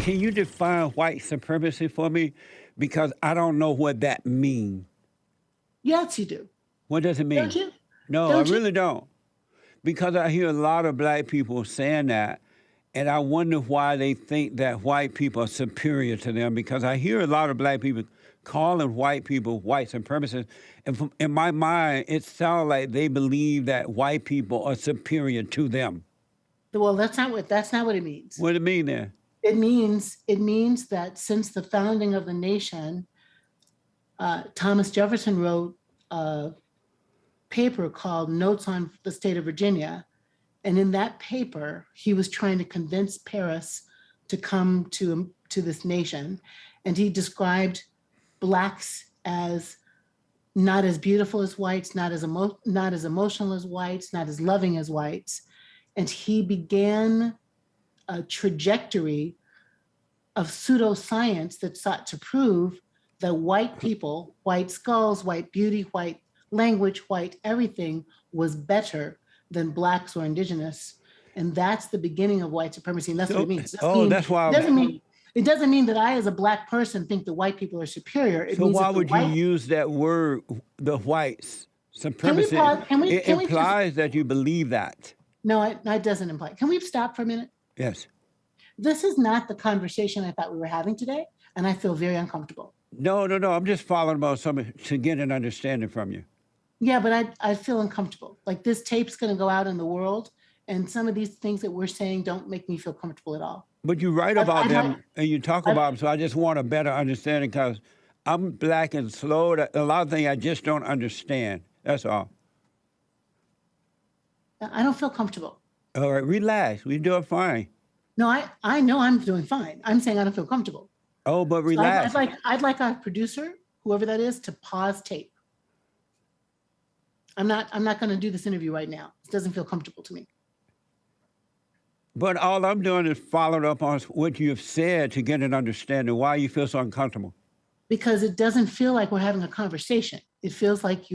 can you define white supremacy for me? Because I don't know what that means. Yes, you do. What does it Don't mean? you? No, I Don't you? really don't. Because I hear a lot of black people saying that, and I wonder why they think that white people are superior to them. Because I hear a lot of black people calling white people white supremacists, and in my mind, it sounds like they believe that white people are superior to them. Well, that's not what it means. What do it mean then? It means that since the founding of the nation, Thomas Jefferson wrote a paper called Notes on the State of Virginia. And in that paper, he was trying to convince Paris to come to this nation. And he described Blacks as not as beautiful as whites, not as emotional as whites, not as loving as whites. And he began a trajectory of pseudoscience that sought to prove that white people, white skulls, white beauty, white language, white everything was better than Blacks or indigenous. And that's the beginning of white supremacy. And that's what it means. That's why. It doesn't mean that I, as a Black person, think that white people are superior. It means why would you use that word, the white supremacy? It implies that you believe that. No, it doesn't imply. Can we stop for a minute? Yes. This is not the conversation I thought we were having today, and I feel very uncomfortable. No. I'm just following about something to get an understanding from you. Yeah, but I feel uncomfortable. Like this tape's going to go out in the world, and some of these things that we're saying don't make me feel comfortable at all. But you write about them and you talk about them, so I just want a better understanding because I'm Black and slow. A lot of things I just don't understand. That's all. I don't feel comfortable. All right, relax. We do it fine. No, I know I'm doing fine. I'm saying I don't feel comfortable. Oh, but relax. So I'd like our producer, whoever that is, to pause tape. I'm not going to do this interview right now. It doesn't feel comfortable to me. But all I'm doing is following up on what you have said to get an understanding why you feel so uncomfortable. Because it doesn't feel like we're having a conversation. It feels like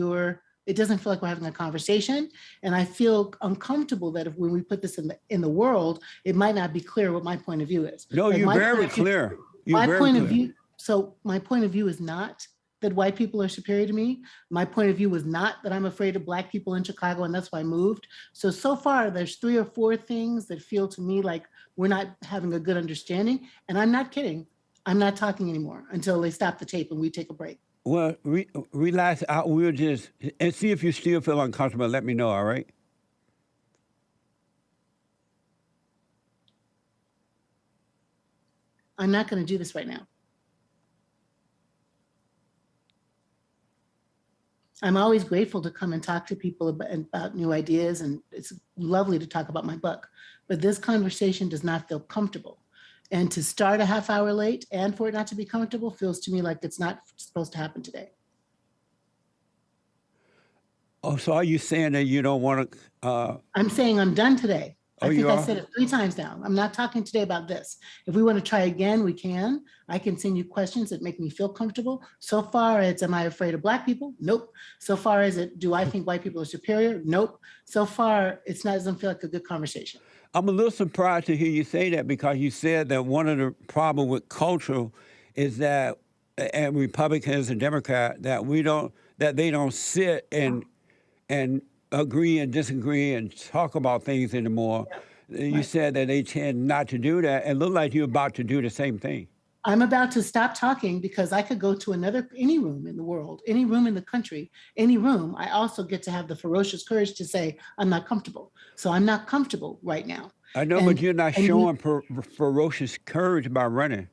it doesn't feel like we're having a conversation. And I feel uncomfortable that when we put this in the world, it might not be clear what my point of view is. No, like you're very clear. So my point of view is not that white people are superior to me. My point of view was not that I'm afraid of Black people in Chicago, and that's why I moved. So far, there's 3 or 4 things that feel to me like we're not having a good understanding. And I'm not kidding. I'm not talking anymore until they stop the tape and we take a break. Well, relax. We'll just, and see if you still feel uncomfortable. Let me know, all right? I'm not going to do this right now. I'm always grateful to come and talk to people about new ideas, and it's lovely to talk about my book. But this conversation does not feel comfortable. And to start a half hour late and for it not to be comfortable feels to me like it's not supposed to happen today. Oh, so are you saying that you don't want to? I'm saying I'm done today. I think I said it 3 times now. I'm not talking today about this. If we want to try again, we can. I can send you questions that make me feel comfortable. So far, it's, am I afraid of Black people? Nope. So far as do I think white people are superior? Nope. So far, doesn't feel like a good conversation. I'm a little surprised to hear you say that because you said that one of the problems with culture is that, and Republicans and Democrats, that they don't sit and agree and disagree and talk about things anymore. Yeah. You said that they tend not to do that. It looked like you're about to do the same thing. I'm about to stop talking because I could go to any room in the world, any room in the country, any room. I also get to have the ferocious courage to say, I'm not comfortable. So I'm not comfortable right now. I know, but you're not showing ferocious courage by running.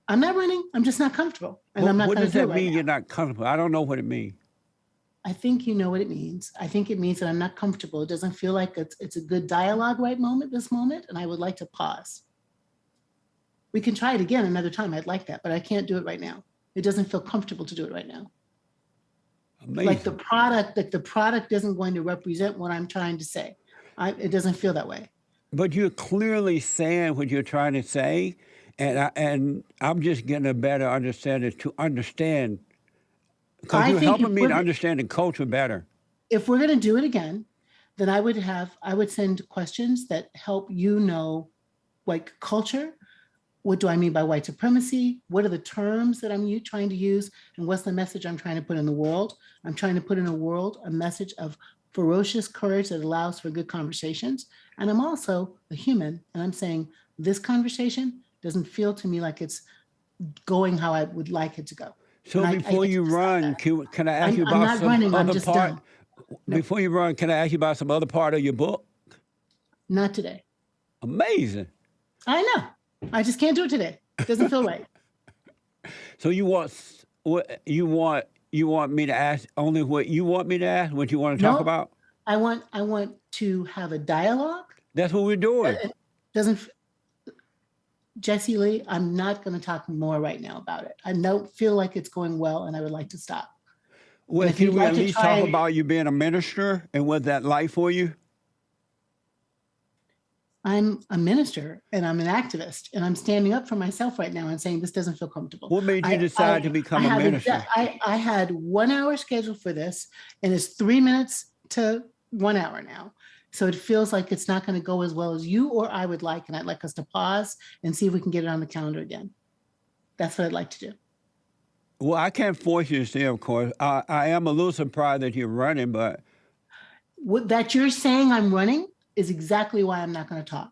I'm not running. I'm just not comfortable. And I'm not going to do it right now. What does that mean you're not comfortable? I don't know what it means. I think you know what it means. I think it means that I'm not comfortable. It doesn't feel like it's a good dialogue this moment, and I would like to pause. We can try it again another time. I'd like that, but I can't do it right now. It doesn't feel comfortable to do it right now. Amazing. Like the product isn't going to represent what I'm trying to say. It doesn't feel that way. But you're clearly saying what you're trying to say, and I'm just getting a better understanding to understand. Because you're helping me to understand the culture better. If we're going to do it again, then I would send questions that help like culture, What do I mean by white supremacy? What are the terms that I'm trying to use? And what's the message I'm trying to put in the world? I'm trying to put in a world a message of ferocious courage that allows for good conversations. And I'm also a human, and I'm saying this conversation doesn't feel to me like it's going how I would like it to go. So And before you run, can I ask you I'm about not some running, I'm other just part? done. No. Before you run, can I ask you about some other part of your book? Not today. Amazing. I know. I just can't do it today. It doesn't feel right. So you want me to ask only what you want me to ask, what you want to talk No. about? I want to have a dialogue. That's what we're doing. It doesn't, Jesse Lee, I'm not going to talk more right now about it. I don't feel like it's going well, and I would like to stop. Well, if can you'd we like at to least try- talk about you being a minister and what that like for you? I'm a minister and I'm an activist, and I'm standing up for myself right now and saying this doesn't feel comfortable. What made you decide to become a minister? I had 1 hour scheduled for this, and it's 3 minutes to 1 hour now. So it feels like it's not going to go as well as you or I would like, and I'd like us to pause and see if we can get it on the calendar again. That's what I'd like to do. Well, I can't force you to stay, of course. I am a little surprised that you're running, but What that you're saying I'm running is exactly why I'm not going to talk,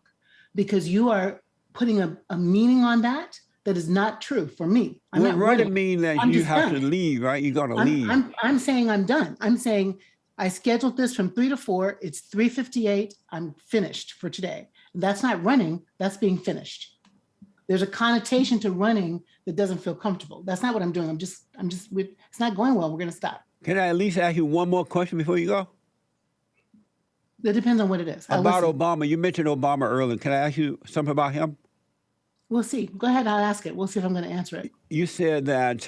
because you are putting a meaning on that is not true for me. I'm well, not running running. means that I'm you just have done. to leave, right? You're going to leave. I'm saying I'm done. I'm saying I scheduled this from 3 to 4. It's 3:58. I'm finished for today. That's not running. That's being finished. There's a connotation to running that doesn't feel comfortable. That's not what I'm doing. It's not going well. We're going to stop. Can I at least ask you one more question before you go? That depends on what it is. I'll About listen. Obama. You mentioned Obama earlier. Can I ask you something about him? We'll see. Go ahead. I'll ask it. We'll see if I'm going to answer it. You said that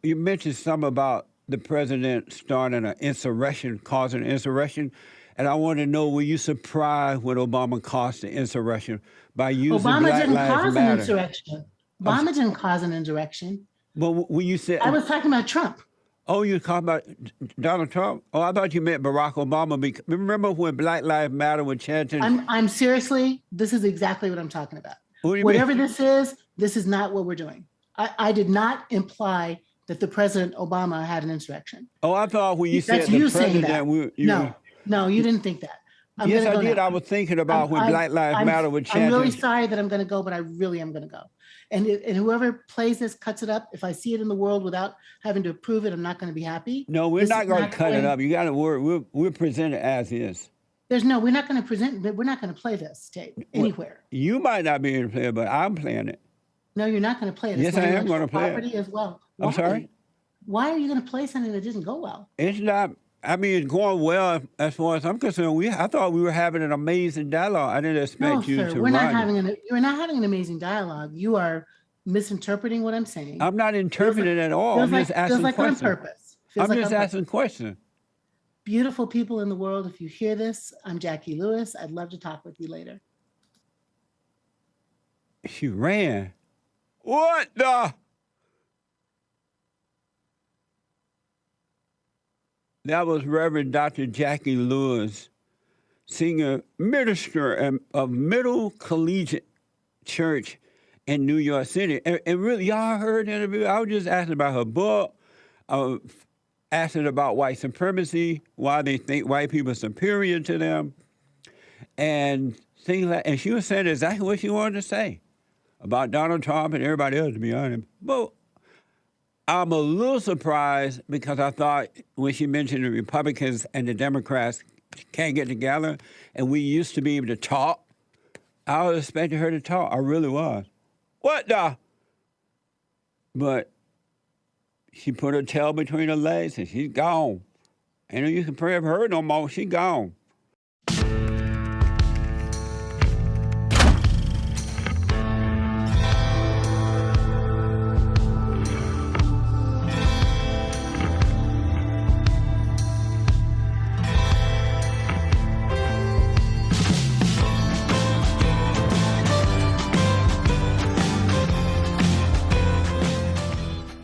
you mentioned something about the president starting an insurrection, causing an insurrection. And I want to know, were you surprised when Obama caused the insurrection by using Obama Black didn't Lives cause an Matter? insurrection. Obama didn't cause an insurrection. Well, when you said, I was talking about Trump. oh, you talking about Donald Trump? Oh, I thought you meant Barack Obama. Remember when Black Lives Matter was chanting? I'm seriously, this is exactly what I'm talking about. What do you Whatever mean? this is not what we're doing. I did not imply that the President Obama had an insurrection. Oh, I thought when you That's said you the saying president, that. No, you didn't think that. I'm yes, gonna I go did. now. I was thinking about when I'm- Black Lives Matter was I'm really chanting. sorry that I'm going to go, but I really am going to go. And whoever plays this, cuts it up. If I see it in the world without having to approve it, I'm not going to be happy. No, we're This not is going not to cut it going- up. You got to worry. We're presented as is. We're not going to present, we're not going to play this tape anywhere. You might not be able to play it, but I'm playing it. No, you're not going to play it. Yes, It's my I am gonna intellectual play it. property as well. I'm Why? sorry? Why are you going to play something that didn't go well? It's not. I mean, it's going well as far as I'm concerned. I thought we were having an amazing dialogue. I didn't expect No, you sir, to we're not run. you're not having an amazing dialogue. You are misinterpreting what I'm saying. I'm not interpreting it at all. I'm just asking feels like on questions. purpose. Feels I'm like just on purpose. asking questions. Beautiful people in the world, if you hear this, I'm Jacqui Lewis. I'd love to talk with you later. She ran. What the? That was Reverend Dr. Jacqui Lewis, senior minister of Middle Collegiate Church in New York City. And really, y'all heard the interview? I was just asking about her book, asking about white supremacy, why they think white people are superior to them, and things like. And she was saying exactly what she wanted to say about Donald Trump and everybody else, to be honest. But I'm a little surprised because I thought when she mentioned the Republicans and the Democrats can't get together and we used to be able to talk, I was expecting her to talk. I really was. What the? But she put her tail between her legs and she's gone. Ain't no use to pray for her no more. She gone.